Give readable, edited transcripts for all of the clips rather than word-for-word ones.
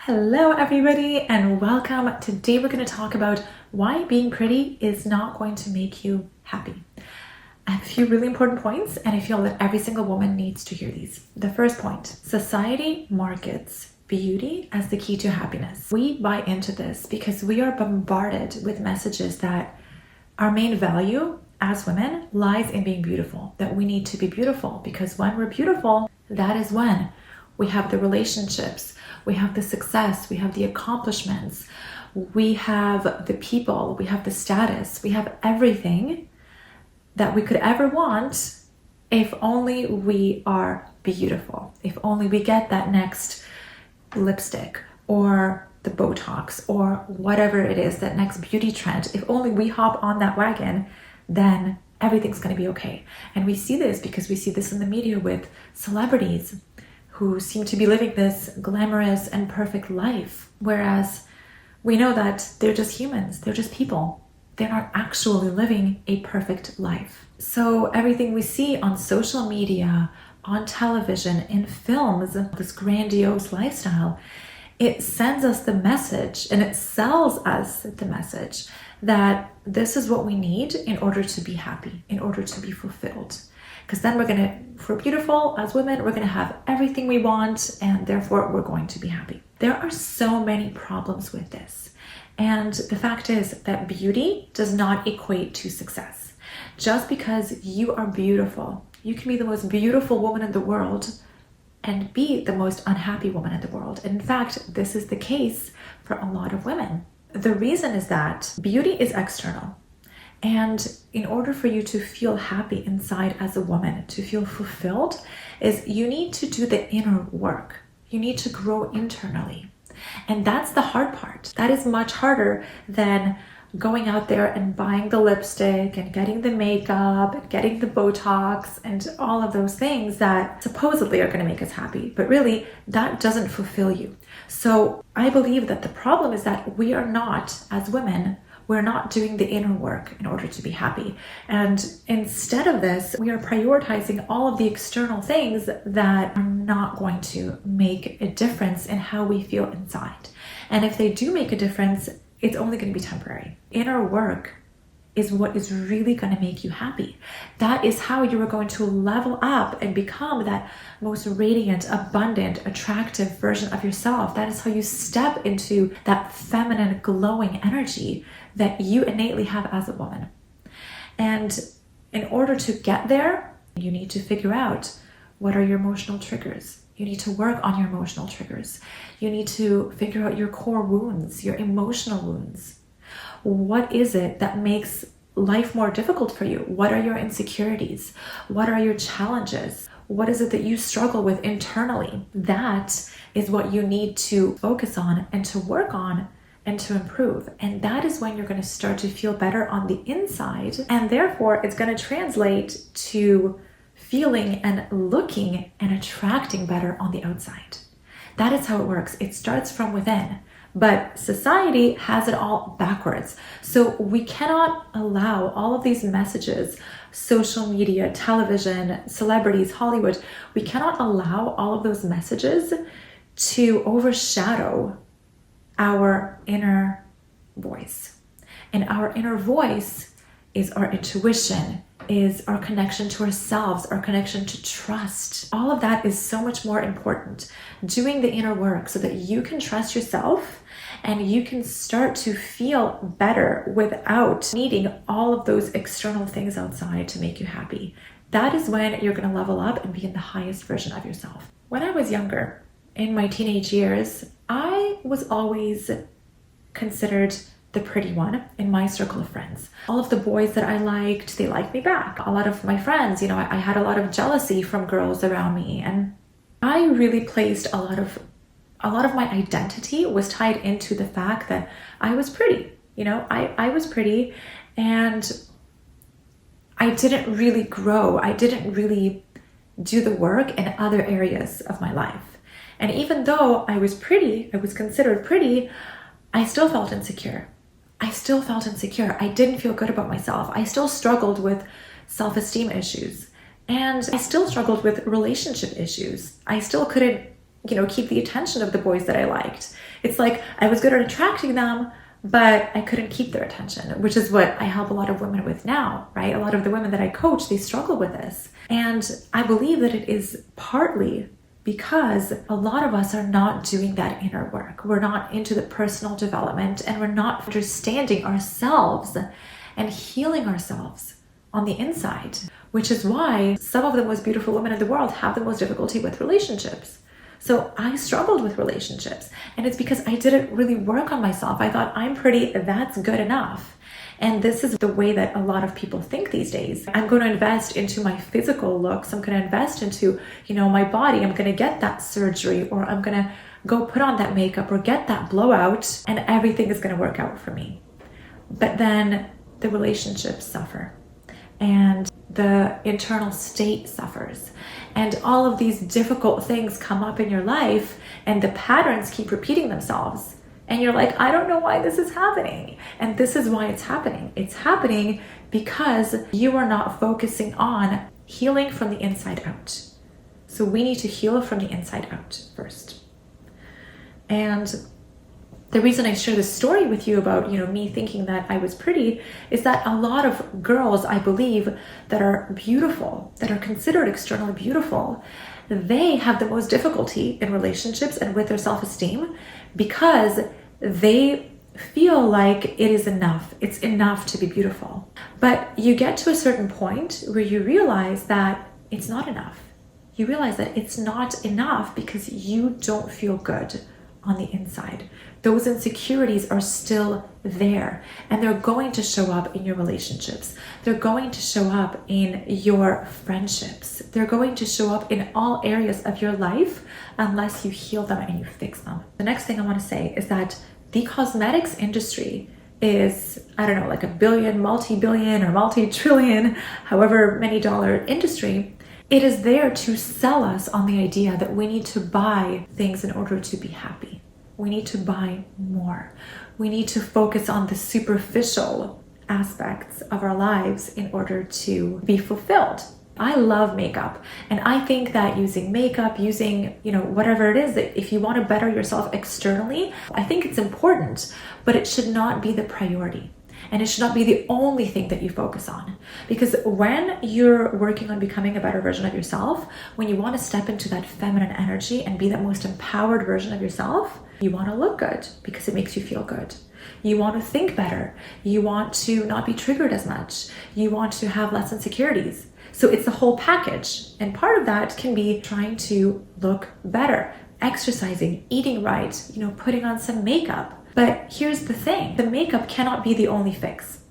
Hello everybody and welcome. Today we're going to talk about why being pretty is not going to make you happy. I have a few really important points and I feel that every single woman needs to hear these. The first point, society markets beauty as the key to happiness. We buy into this because we are bombarded with messages that our main value as women lies in being beautiful, that we need to be beautiful because when we're beautiful, that is when we have the relationships, we have the success, we have the accomplishments, we have the people, we have the status, we have everything that we could ever want if only we are beautiful, if only we get that next lipstick or the Botox or whatever it is, that next beauty trend. If only we hop on that wagon, then everything's going to be okay. And we see this because we see this in the media with celebrities who seem to be living this glamorous and perfect life, whereas we know that they're just humans, they're just people. They're not actually living a perfect life. So everything we see on social media, on television, in films, this grandiose lifestyle, it sends us the message and it sells us the message that this is what we need in order to be happy, in order to be fulfilled. Because then if we're beautiful as women, we're going to have everything we want and therefore we're going to be happy. There are so many problems with this. And the fact is that beauty does not equate to success. Just because you are beautiful, you can be the most beautiful woman in the world and be the most unhappy woman in the world. In fact, this is the case for a lot of women. The reason is that beauty is external. And in order for you to feel happy inside as a woman, to feel fulfilled, is you need to do the inner work. You need to grow internally. And that's the hard part. That is much harder than going out there and buying the lipstick and getting the makeup and getting the Botox and all of those things that supposedly are going to make us happy. But really, that doesn't fulfill you. So I believe that the problem is that we are not, as women, we're not doing the inner work in order to be happy. And instead of this, we are prioritizing all of the external things that are not going to make a difference in how we feel inside. And if they do make a difference, it's only going to be temporary. Inner work is what is really going to make you happy. That is how you are going to level up and become that most radiant, abundant, attractive version of yourself. That is how you step into that feminine, glowing energy that you innately have as a woman. And in order to get there, you need to figure out what are your emotional triggers. You need to work on your emotional triggers. You need to figure out your core wounds, your emotional wounds. What is it that makes life more difficult for you? What are your insecurities? What are your challenges? What is it that you struggle with internally? That is what you need to focus on and to work on and to improve. And that is when you're going to start to feel better on the inside. And therefore, it's going to translate to feeling and looking and attracting better on the outside. That is how it works. It starts from within. But society has it all backwards. So we cannot allow all of these messages, social media, television, celebrities, Hollywood, we cannot allow all of those messages to overshadow our inner voice. And our inner voice is our intuition, is our connection to ourselves, our connection to trust. All of that is so much more important. Doing the inner work so that you can trust yourself and you can start to feel better without needing all of those external things outside to make you happy. That is when you're going to level up and be in the highest version of yourself. When I was younger, in my teenage years, I was always considered the pretty one in my circle of friends. All of the boys that I liked, they liked me back. A lot of my friends, I had a lot of jealousy from girls around me, and I really placed a lot of my identity was tied into the fact that I was pretty. I was pretty, and I didn't really grow. I didn't really do the work in other areas of my life. And even though I was pretty, I was considered pretty, I still felt insecure. I didn't feel good about myself. I still struggled with self-esteem issues. And I still struggled with relationship issues. I still couldn't, keep the attention of the boys that I liked. It's like I was good at attracting them, but I couldn't keep their attention, which is what I help a lot of women with now, right? A lot of the women that I coach, they struggle with this. And I believe that it is partly because a lot of us are not doing that inner work. We're not into the personal development, and we're not understanding ourselves and healing ourselves on the inside, which is why some of the most beautiful women in the world have the most difficulty with relationships. So I struggled with relationships, and it's because I didn't really work on myself. I thought, I'm pretty, that's good enough. And this is the way that a lot of people think these days. I'm going to invest into my physical looks. I'm going to invest into, my body. I'm going to get that surgery, or I'm going to go put on that makeup or get that blowout, and everything is going to work out for me. But then the relationships suffer, and the internal state suffers, and all of these difficult things come up in your life, and the patterns keep repeating themselves. And you're like, I don't know why this is happening. And this is why it's happening. It's happening because you are not focusing on healing from the inside out. So we need to heal from the inside out first. And the reason I share this story with you about, me thinking that I was pretty is that a lot of girls, I believe, that are beautiful, that are considered externally beautiful, they have the most difficulty in relationships and with their self-esteem because they feel like it is enough. It's enough to be beautiful. But you get to a certain point where you realize that it's not enough. You realize that it's not enough because you don't feel good on the inside. Those insecurities are still there, and they're going to show up in your relationships. They're going to show up in your friendships. They're going to show up in all areas of your life unless you heal them and you fix them. The next thing I want to say is that the cosmetics industry is, like a billion, multi-billion, or multi-trillion, however many dollar industry. It is there to sell us on the idea that we need to buy things in order to be happy. We need to buy more. We need to focus on the superficial aspects of our lives in order to be fulfilled. I love makeup, and I think that using makeup, using, whatever it is, that if you want to better yourself externally, I think it's important, but it should not be the priority. And it should not be the only thing that you focus on. Because when you're working on becoming a better version of yourself, when you want to step into that feminine energy and be that most empowered version of yourself, you want to look good because it makes you feel good. You want to think better. You want to not be triggered as much. You want to have less insecurities. So it's the whole package. And part of that can be trying to look better, exercising, eating right, putting on some makeup. But here's the thing, the makeup cannot be the only fix,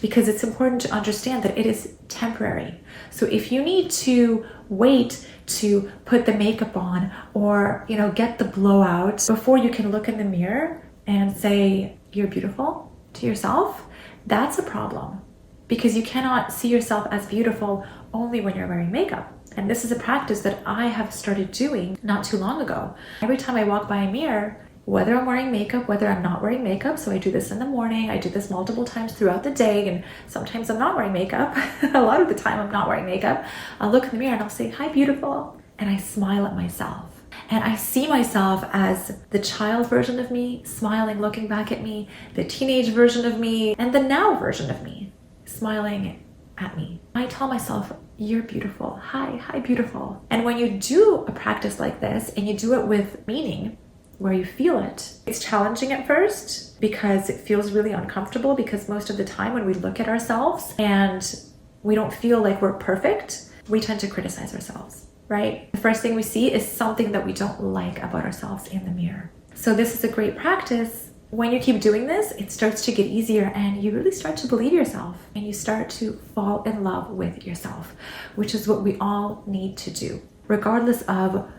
because it's important to understand that it is temporary. So if you need to wait to put the makeup on or, get the blowout before you can look in the mirror and say you're beautiful to yourself, that's a problem, because you cannot see yourself as beautiful only when you're wearing makeup. And this is a practice that I have started doing not too long ago. Every time I walk by a mirror, whether I'm wearing makeup, whether I'm not wearing makeup, so I do this in the morning, I do this multiple times throughout the day, and sometimes I'm not wearing makeup. A lot of the time I'm not wearing makeup. I'll look in the mirror and I'll say, hi, beautiful. And I smile at myself. And I see myself as the child version of me, smiling, looking back at me, the teenage version of me, and the now version of me, smiling at me. I tell myself, you're beautiful. Hi, beautiful. And when you do a practice like this and you do it with meaning, where you feel it, it's challenging at first because it feels really uncomfortable, because most of the time when we look at ourselves and we don't feel like we're perfect, we tend to criticize ourselves, right? The first thing we see is something that we don't like about ourselves in the mirror. So this is a great practice. When you keep doing this, it starts to get easier, and you really start to believe yourself, and you start to fall in love with yourself, which is what we all need to do, regardless of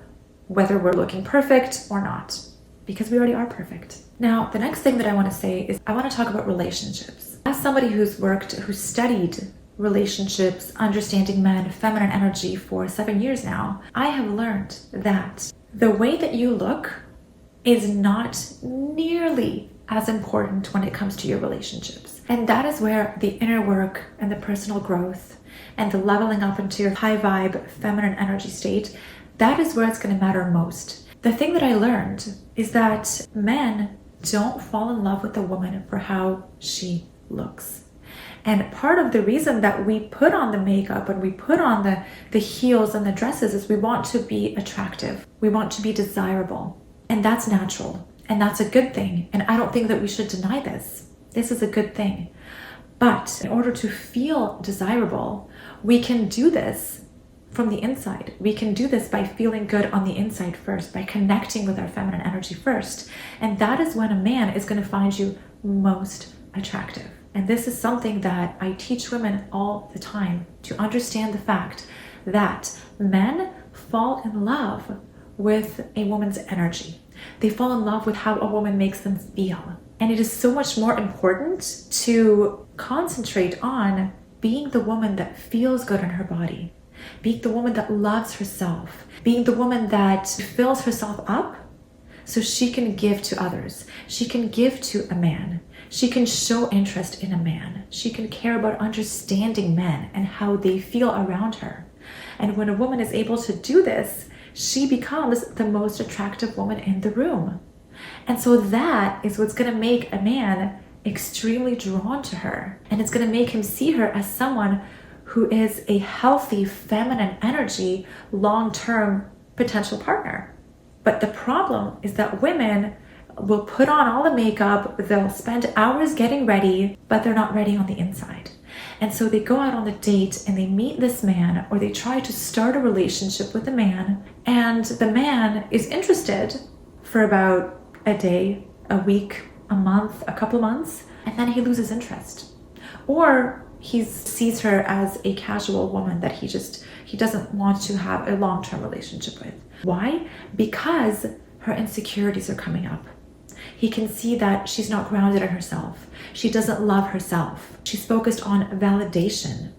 whether we're looking perfect or not, because we already are perfect. Now, the next thing that I want to say is I want to talk about relationships. As somebody who studied relationships, understanding men, feminine energy for 7 years now, I have learned that the way that you look is not nearly as important when it comes to your relationships. And that is where the inner work and the personal growth and the leveling up into your high vibe feminine energy state, that is where it's going to matter most. The thing that I learned is that men don't fall in love with a woman for how she looks. And part of the reason that we put on the makeup and we put on the heels and the dresses is we want to be attractive. We want to be desirable. And that's natural. And that's a good thing. And I don't think that we should deny this. This is a good thing. But in order to feel desirable, we can do this from the inside. We can do this by feeling good on the inside first, by connecting with our feminine energy first. And that is when a man is going to find you most attractive. And this is something that I teach women all the time, to understand the fact that men fall in love with a woman's energy. They fall in love with how a woman makes them feel. And it is so much more important to concentrate on being the woman that feels good in her body, being the woman that loves herself, being the woman that fills herself up so she can give to others. She can give to a man. She can show interest in a man. She can care about understanding men and how they feel around her. And when a woman is able to do this, she becomes the most attractive woman in the room. And so that is what's going to make a man extremely drawn to her. And it's going to make him see her as someone who is a healthy feminine energy, long-term potential partner. But the problem is that women will put on all the makeup, they'll spend hours getting ready, but they're not ready on the inside. And so they go out on the date and they meet this man, or they try to start a relationship with a man, and the man is interested for about a day, a week, a month, a couple months, and then he loses interest. Or he sees her as a casual woman that he doesn't want to have a long-term relationship with. Why? Because her insecurities are coming up. He can see that she's not grounded in herself. She doesn't love herself. She's focused on validation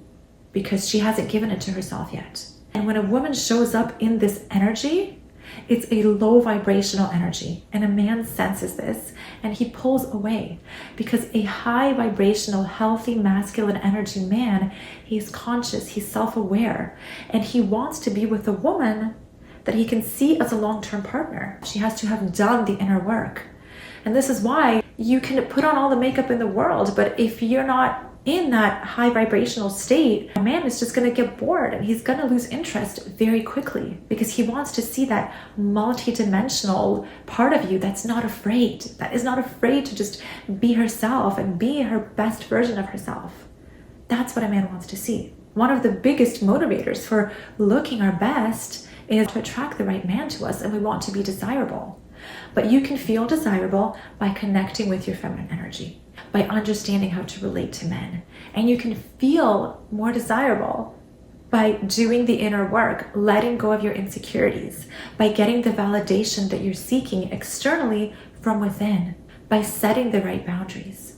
because she hasn't given it to herself yet. And when a woman shows up in this energy, it's a low vibrational energy, and a man senses this and he pulls away, because a high vibrational, healthy, masculine energy man, he's conscious, he's self-aware, and he wants to be with a woman that he can see as a long-term partner. She has to have done the inner work. And this is why you can put on all the makeup in the world, but if you're not in that high vibrational state, a man is just going to get bored and he's going to lose interest very quickly, because he wants to see that multi-dimensional part of you that's not afraid, that is not afraid to just be herself and be her best version of herself. That's what a man wants to see. One of the biggest motivators for looking our best is to attract the right man to us, and we want to be desirable. But you can feel desirable by connecting with your feminine energy, by understanding how to relate to men. And you can feel more desirable by doing the inner work, letting go of your insecurities, by getting the validation that you're seeking externally from within, by setting the right boundaries,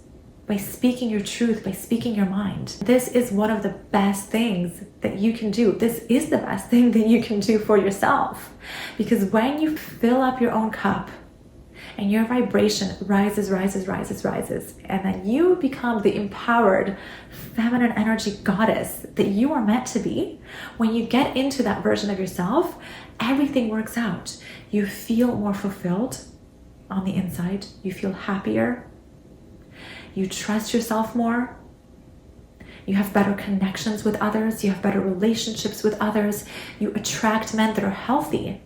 by speaking your truth, by speaking your mind. This is one of the best things that you can do. This is the best thing that you can do for yourself. Because when you fill up your own cup and your vibration rises, and then you become the empowered feminine energy goddess that you are meant to be, when you get into that version of yourself, everything works out. You feel more fulfilled on the inside. You feel happier. You trust yourself more. You have better connections with others. You have better relationships with others. You attract men that are healthy.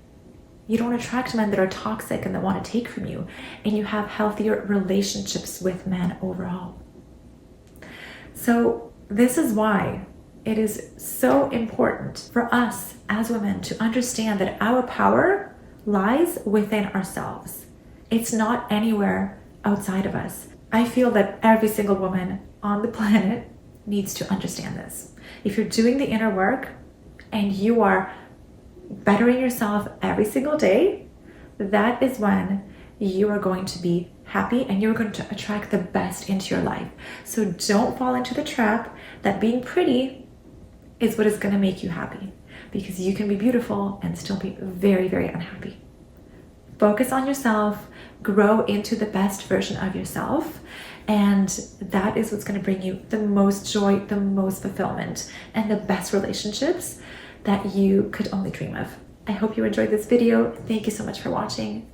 You don't attract men that are toxic and that want to take from you. And you have healthier relationships with men overall. So this is why it is so important for us as women to understand that our power lies within ourselves. It's not anywhere outside of us. I feel that every single woman on the planet needs to understand this. If you're doing the inner work and you are bettering yourself every single day, that is when you are going to be happy and you're going to attract the best into your life. So don't fall into the trap that being pretty is what is going to make you happy, because you can be beautiful and still be very, very unhappy. Focus on yourself, grow into the best version of yourself, and that is what's going to bring you the most joy, the most fulfillment, and the best relationships that you could only dream of. I hope you enjoyed this video. Thank you so much for watching.